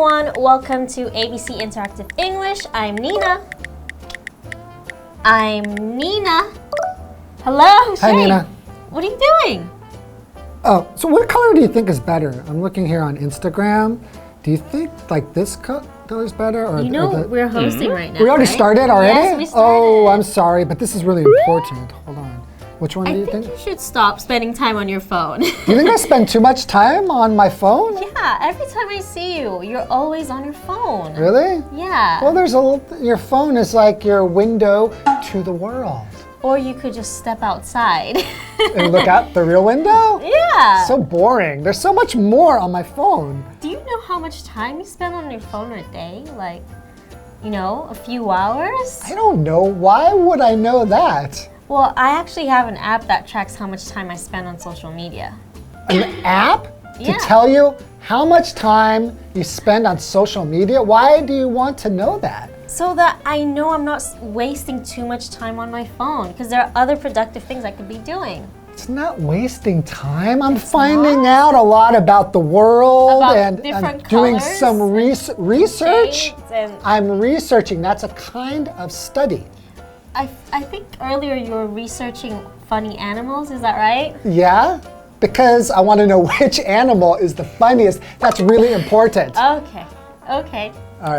everyone, welcome to ABC Interactive English. I'm Nina. Hello, Shane. Hi, Nina. What are you doing? Oh, so what color do you think is better? I'm looking here on Instagram. Do you think like this color is better? Or, You know, we're hosting right now, we already right? started already? Yes, we started. Oh, I'm sorry, but this is really important. Hold on. Which one do I you think think? you should stop spending time on your phone. Do you think I spend too much time on my phone? Yeah, every time I see you, you're always on your phone. Really? Yeah. Well, your phone is like your window to the world. Or you could just step outside. And look out the real window? Yeah. So boring. There's so much more on my phone. Do you know how much time you spend on your phone a day? Like, you know, a few hours? I don't know. Why would I know that? Well, I actually have an app that tracks how much time I spend on social media. An app to Yeah. tell you how much time you spend on social media? Why do you want to know that? So that I know I'm not wasting too much time on my phone, because there are other productive things I could be doing. It's not wasting time. I'm finding out a lot about the world About and different I'm doing colors some research. Shades and I'm researching. That's a kind of study. I think earlier you were researching funny animals, is that right? Yeah? Because I want to know which animal is the funniest. That's really important. Okay. All right.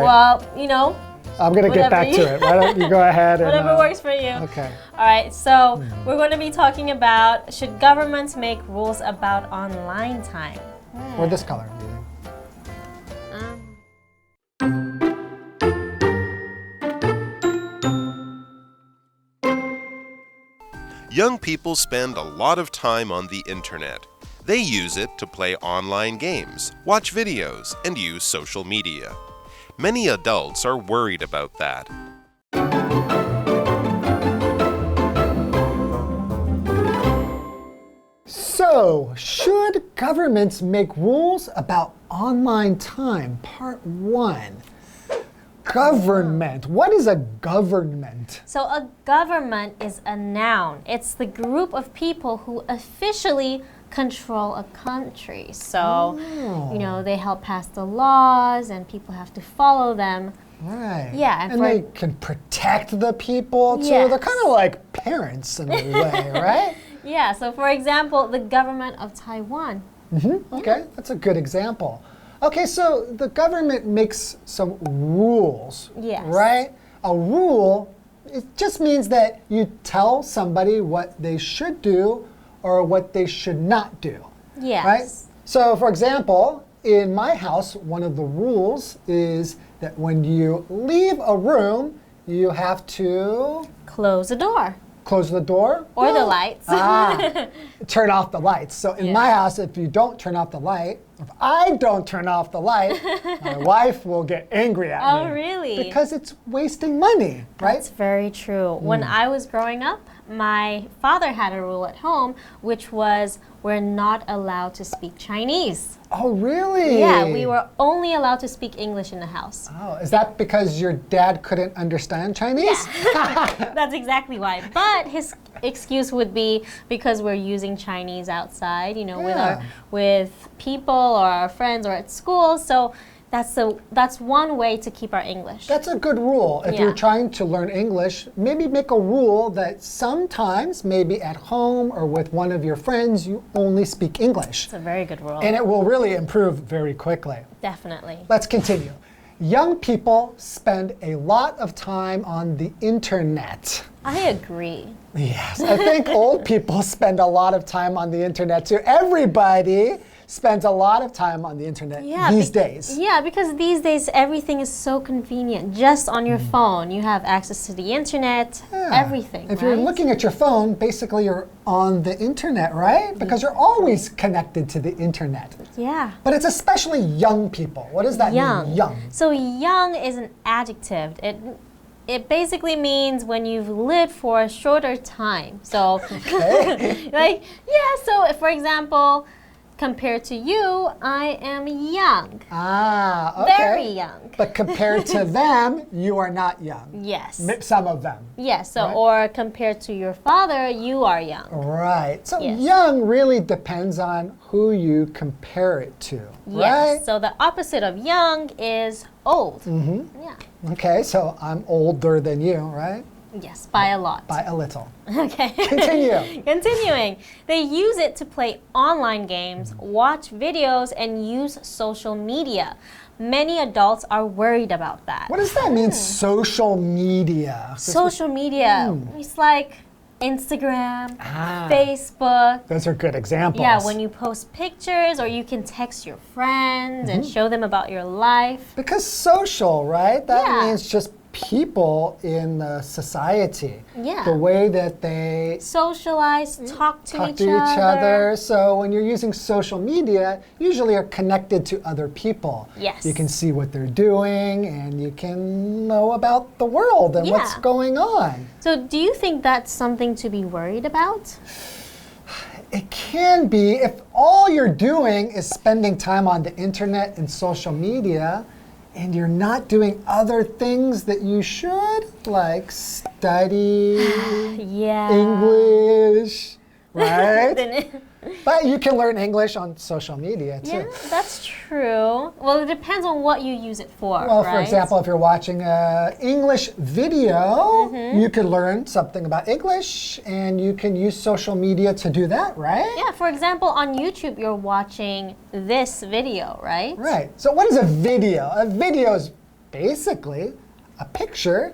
Well, you know, I'm going to get back to it. Why don't you go ahead and... whatever works for you. Okay. All right, so we're going to be talking about, should governments make rules about online time? Or this color. Young people spend a lot of time on the internet. They use it to play online games, watch videos, and use social media. Many adults are worried about that. So, should governments make rules about online time? Part 1. Government. What is a government? So a government is a noun. It's the group of people who officially control a country. So, you know, they help pass the laws and people have to follow them. Right. Yeah, and they can protect the people too. They're Yes. kind of like parents in a way, right? Yeah, so for example, the government of Taiwan. Okay, that's a good example. Okay, so the government makes some rules, Yes. right? A rule, it just means that you tell somebody what they should do or what they should not do, Yes. right? So for example, in my house, one of the rules is that when you leave a room, you have to Close the door. close the door. Or the lights. Turn off the lights. So in my house, if you don't turn off the light, if I don't turn off the light, my wife will get angry at me. Oh, really? Because it's wasting money, right? That's very true. When I was growing up, my father had a rule at home, which was we're not allowed to speak Chinese. Oh, really? Yeah, we were only allowed to speak English in the house. Oh, is that because your dad couldn't understand Chinese? That's exactly why. But his excuse would be because we're using Chinese outside, you know, with people or our friends or at school. So that's one way to keep our English. That's a good rule. If you're trying to learn English, maybe make a rule that sometimes, maybe at home or with one of your friends, you only speak English. It's a very good rule. And it will really improve very quickly. Definitely. Let's continue. Young people spend a lot of time on the internet. I agree. Yes, I think old people spend a lot of time on the internet too. Everybody spends a lot of time on the internet these days. Yeah, because these days everything is so convenient. Just on your phone, you have access to the internet, everything. If you're looking at your phone, basically you're on the internet, right? Because you're always connected to the internet. Yeah. But it's especially young people. What does that mean, young? So young is an adjective. It basically means when you've lived for a shorter time. So, Okay. so for example, compared to you, I am young. Ah, okay. Very young. But compared to them, you are not young. Yes. Some of them. Yes, so right? or compared to your father, you are young. Right. So Yes. young really depends on who you compare it to, right? Yes, so the opposite of young is old. Yeah. Okay, so I'm older than you, right? Yes, by a lot. By a little. Okay. Continue. Continuing. They use it to play online games, watch videos, and use social media. Many adults are worried about that. What does that mean, social media? Social media, it's like Instagram, Facebook. Those are good examples. Yeah, when you post pictures or you can text your friends and show them about your life. Because social, right? That Yeah. means just people in the society. Yeah. The way that they Socialize, talk to talk each to each other. other. So when you're using social media, usually you're connected to other people. Yes. You can see what they're doing and you can know about the world and what's Yeah. going on. So do you think that's something to be worried about? It can be if all you're doing is spending time on the internet and social media and you're not doing other things that you should, like study Yeah. English, right? Then But you can learn English on social media too. yeah, that's true. Well, it depends on what you use it for, Well, right? for example, if you're watching an English video, you could learn something about English and you can use social media to do that, right? Yeah, for example, on YouTube, you're watching this video, right? Right. So what is a video? A video is basically a picture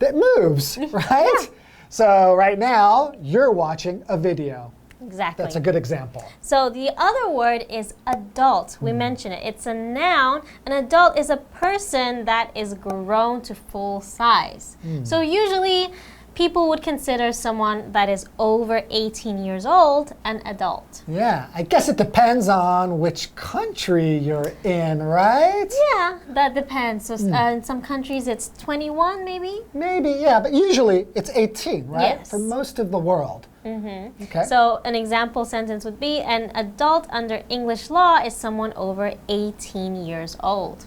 that moves, right? So right now, you're watching a video. Exactly. That's a good example. So the other word is adult. We mentioned it. It's a noun. An adult is a person that is grown to full size. So usually people would consider someone that is over 18 years old an adult. Yeah, I guess it depends on which country you're in, right? Yeah, that depends. So in some countries it's 21 maybe. Maybe, yeah, but usually it's 18, right? Yes. For most of the world. Okay. So an example sentence would be an adult under English law is someone over 18 years old.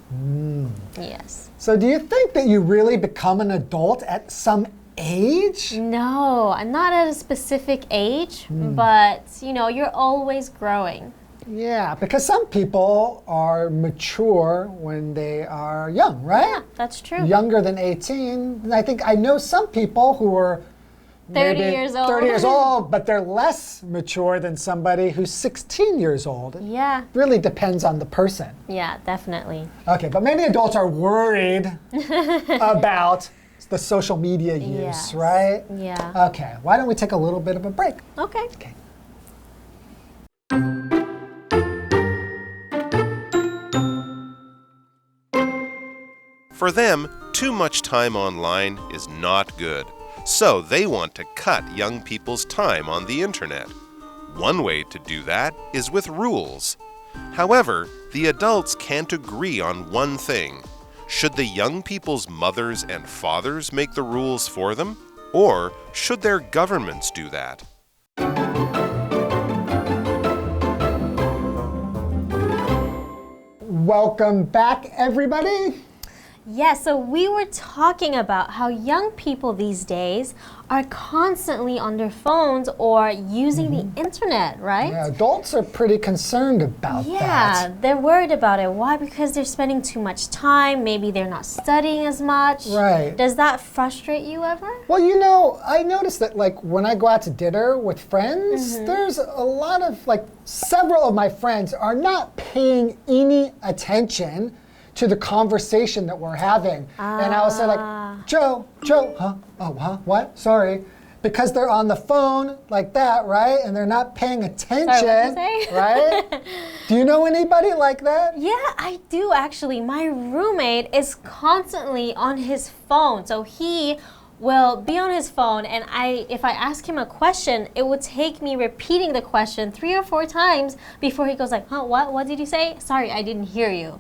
Yes. So do you think that you really become an adult at some age? No, not at a specific age, but you know, you're always growing. Yeah, because some people are mature when they are young, right? Yeah, that's true. Younger than 18. And I think I know some people who are 30 maybe years old. 30 years old, but they're less mature than somebody who's 16 years old. It Yeah, really depends on the person. yeah, definitely. Okay, but many adults are worried about the social media use, Yes. right? Yeah. Okay, why don't we take a little bit of a break? Okay. Okay. For them, too much time online is not good, so they want to cut young people's time on the internet. One way to do that is with rules. However, the adults can't agree on one thing. Should the young people's mothers and fathers make the rules for them? Or should their governments do that? Welcome back, everybody. Yeah, so we were talking about how young people these days are constantly on their phones or using the internet, right? Yeah, adults are pretty concerned about Yeah, that. they're worried about it. Why? Because they're spending too much time. Maybe they're not studying as much. Right. Does that frustrate you ever? Well, you know, I noticed that like when I go out to dinner with friends, there's a lot of like several of my friends are not paying any attention to the conversation that we're having. And I will say like, Joe, huh? Oh, huh? What? Sorry. Because they're on the phone like that, right? And they're not paying attention, Sorry, what did you say? right? Do you know anybody like that? Yeah, I do actually. My roommate is constantly on his phone. So he will be on his phone and if I ask him a question, it would take me repeating the question 3 or 4 times before he goes like, huh, what did you say? Sorry, I didn't hear you.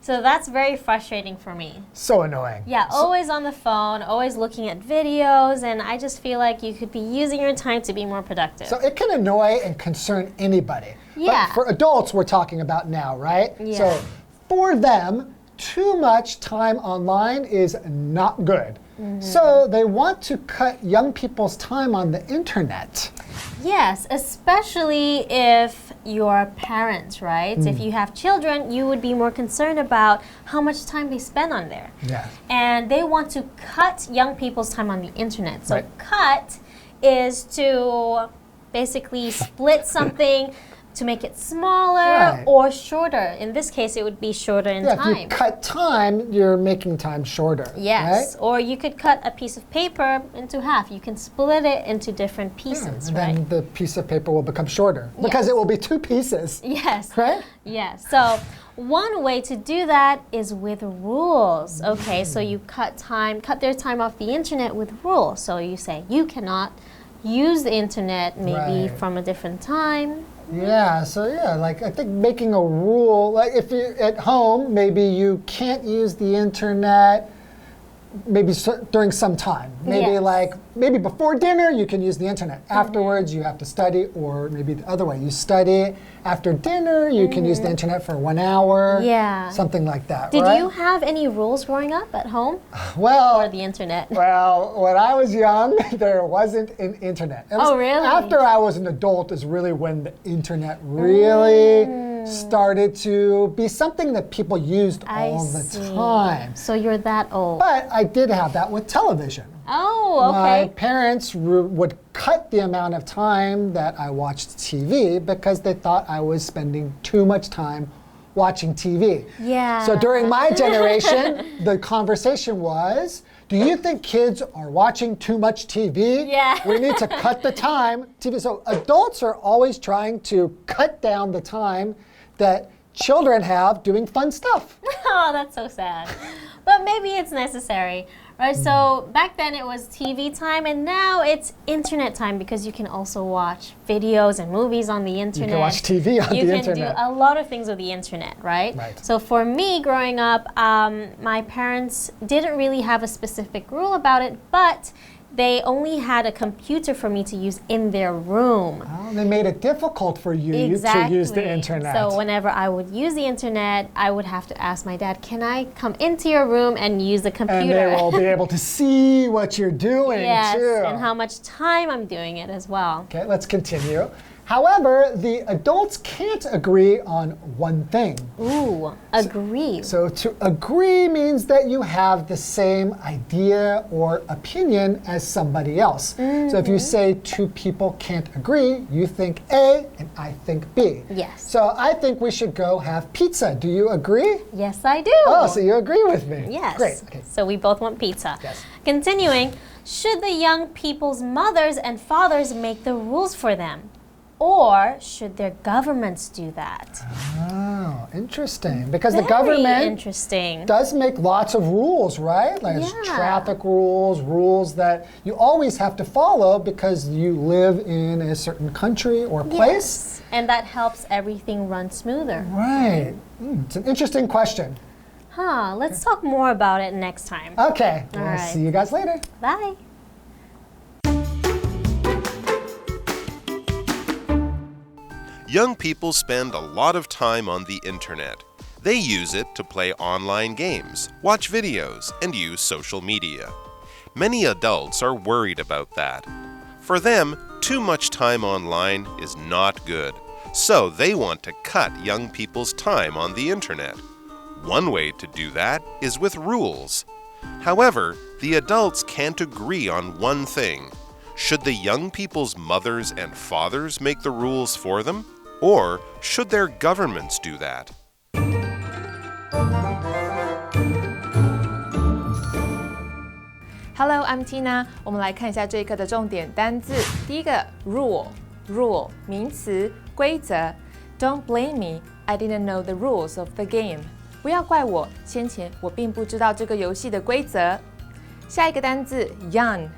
So that's very frustrating for me. So annoying. Yeah, always on the phone, always looking at videos, and I just feel like you could be using your time to be more productive. So it can annoy and concern anybody. Yeah. But for adults, we're talking about now, right? Yeah. So for them, too much time online is not good. So they want to cut young people's time on the internet. Yes, especially if you're parents, right? If you have children, you would be more concerned about how much time they spend on there. Yeah. And they want to cut young people's time on the internet. So Right. cut is to basically split something to make it smaller Right. or shorter. In this case, it would be shorter in Yeah, time. if you cut time, you're making time shorter. Yes, Right? or you could cut a piece of paper into half. You can split it into different pieces, And right? then the piece of paper will become shorter because Yes. it will be two pieces. Yes. Right? Yes. So one way to do that is with rules. Okay, so you cut their time off the internet with rules. So you say you cannot use the internet maybe Right. from a different time. Yeah, so like I think making a rule, like if you're at home, maybe you can't use the internet maybe during some time. Maybe Yes. maybe before dinner you can use the internet. Afterwards you have to study, or maybe the other way. You study, after dinner you can use the internet for 1 hour. Yeah. Something like that, Did right? you have any rules growing up at home Well, or the internet? Well, when I was young, there wasn't an internet. It was Oh, really? After I was an adult is really when the internet really started to be something that people used all the time. So you're that old. But I did have that with television. Oh, My okay. parents would cut the amount of time that I watched TV because they thought I was spending too much time watching TV. Yeah. So during my generation, the conversation was, do you think kids are watching too much TV? Yeah. We need to cut the time. TV. So adults are always trying to cut down the time that children have doing fun stuff. Oh, that's so sad. But maybe it's necessary. Right, so back then it was TV time, and now it's internet time because you can also watch videos and movies on the internet. You can watch TV on the internet. You can do a lot of things with the internet, right? Right. So for me, growing up, my parents didn't really have a specific rule about it, but they only had a computer for me to use in their room. Oh, they made it difficult for you Exactly. to use the internet. So whenever I would use the internet, I would have to ask my dad, can I come into your room and use the computer? And they will be able to see what you're doing Yes, too. and how much time I'm doing it as well. Okay, let's continue. However, the adults can't agree on one thing. Ooh, agree. So to agree means that you have the same idea or opinion as somebody else. So if you say two people can't agree, you think A and I think B. Yes. So I think we should go have pizza. Do you agree? Yes, I do. Oh, so you agree with me. Yes. Great. Okay. So we both want pizza. Yes. Continuing, should the young people's mothers and fathers make the rules for them? Or should their governments do that? Oh, interesting. Because Very the government interesting. does make lots of rules, right? Like there's Yeah. traffic rules, rules that you always have to follow because you live in a certain country or place. Yes. And that helps everything run smoother. Right. It's an interesting question. Huh, let's talk more about it next time. Okay, we'll right. see you guys later. Bye. Young people spend a lot of time on the internet. They use it to play online games, watch videos, and use social media. Many adults are worried about that. For them, too much time online is not good, so they want to cut young people's time on the internet. One way to do that is with rules. However, the adults can't agree on one thing. Should the young people's mothers and fathers make the rules for them? Or should their governments do that? Hello, I'm Tina. 我们来看一下这一课的重点单字。第一个 rule 名词规则。Don't blame me, I didn't know the rules of the game. 不要怪我，先前我并不知道这个游戏的规则。下一个单字 young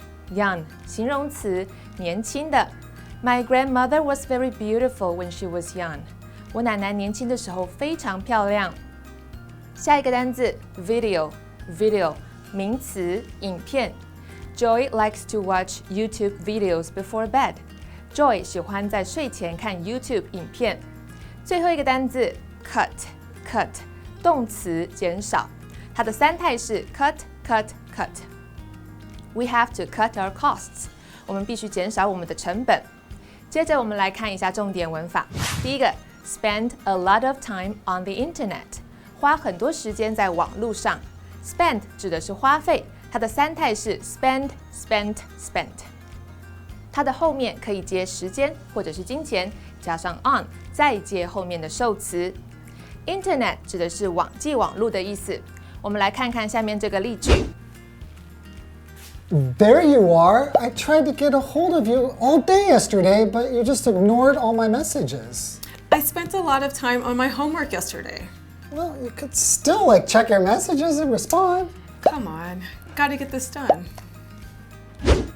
形容词年轻的。My grandmother was very beautiful when she was young. 我奶奶年轻的时候非常漂亮。下一个单字 video， 名词，影片。Joy likes to watch YouTube videos before bed. Joy 喜欢在睡前看 YouTube 影片。最后一个单字 cut， 动词，减少。它的三态是 cut。We have to cut our costs. 我们必须减少我们的成本。接着我们来看一下重点文法。第一个 spend a lot of time on the internet， 花很多时间在网络上。Spend 指的是花费，它的三态是 spend。它的后面可以接时间或者是金钱，加上 on， 再接后面的受词。Internet 指的是网际网络的意思。我们来看看下面这个例句。There you are. I tried to get a hold of you all day yesterday, but you just ignored all my messages. I spent a lot of time on my homework yesterday. Well, you could still check your messages and respond. Come on, gotta get this done.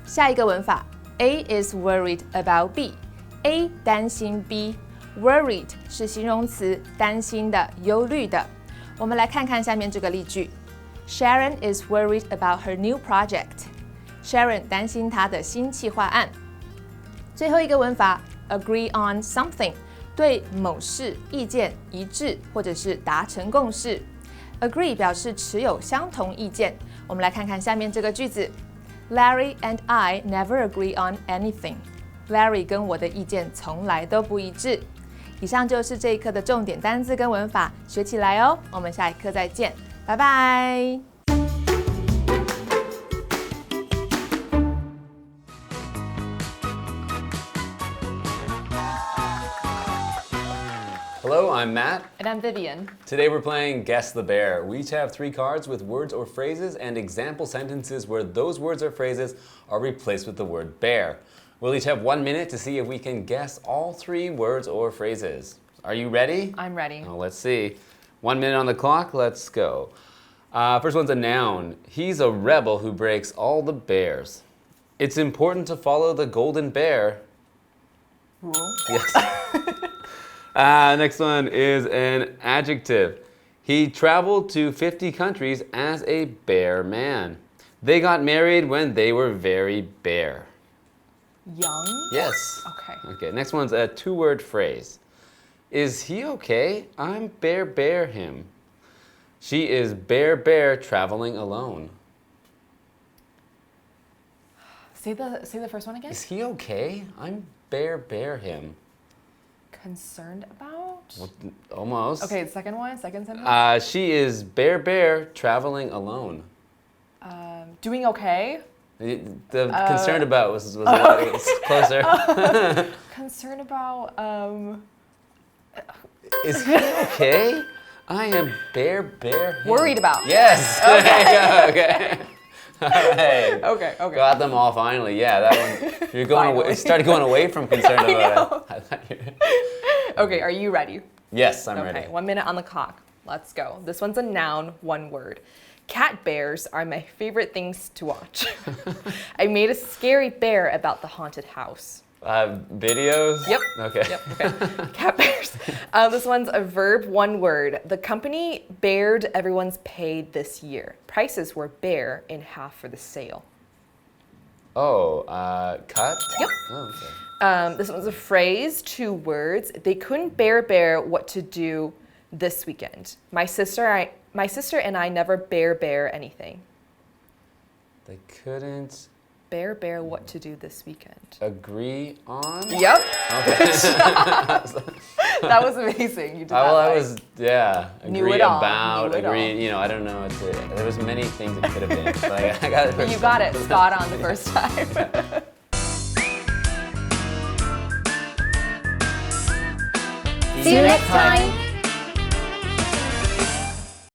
下一个文法 A is worried about B. A 担心 B。Worried 是形容词，担心的，忧虑的。我们来看看下面这个例句。Sharon is worried about her new project. Sharon 担心她的新企划案。最后一个文法 agree on something， 对某事意见一致或者是达成共识。Agree 表示持有相同意见。我们来看看下面这个句子。Larry and I never agree on anything. Larry 跟我的意见从来都不一致。以上就是这一课的重点单字跟文法，学起来哦！我们下一课再见，拜拜。Hello, I'm Matt. And I'm Vivian. Today we're playing Guess the Bear. We each have 3 cards with words or phrases and example sentences where those words or phrases are replaced with the word bear. We'll each have 1 minute to see if we can guess all 3 words or phrases. Are you ready? I'm ready. Oh, let's see. 1 minute on the clock. Let's go. First one's a noun. He's a rebel who breaks all the bears. It's important to follow the golden bear. Rule? Yes. Next one is an adjective. He traveled to 50 countries as a bear man. They got married when they were very bare. Young? Yes. Okay. Okay, next one's a 2-word phrase. Is he okay? I'm bear him. She is bear traveling alone. Say the first one again. Is he okay? I'm bear him. Concerned about? Well, almost. Okay, second sentence. She is bear traveling alone. Doing okay? The concerned about was closer. Concerned about, Is he okay? I am bear him. Worried about. Yes. Okay. All right. Okay. Got them all finally. Yeah, that one. You're going away. It started going away from concerned about it. Okay, are you ready? Yes, I'm ready. Okay, 1 minute on the clock. Let's go. This one's a noun, 1 word. Cat bears are my favorite things to watch. I made a scary bear about the haunted house. Videos? Yep. Okay. Cat bears. This one's a verb, 1 word. The company bared everyone's pay this year. Prices were bare in half for the sale. Oh, cut? Yep. Oh, okay. This one's a phrase, 2 words. They couldn't bear what to do this weekend. My sister and I never bear anything. They couldn't Bear what to do this weekend. agree on? Yep. Okay. That was amazing. You did that Well, I right. was, yeah, Knew agree it all. about, Knew it agree, I don't know. There was many things it could have been. But I got it. But you got it spot on the first time. See you next time.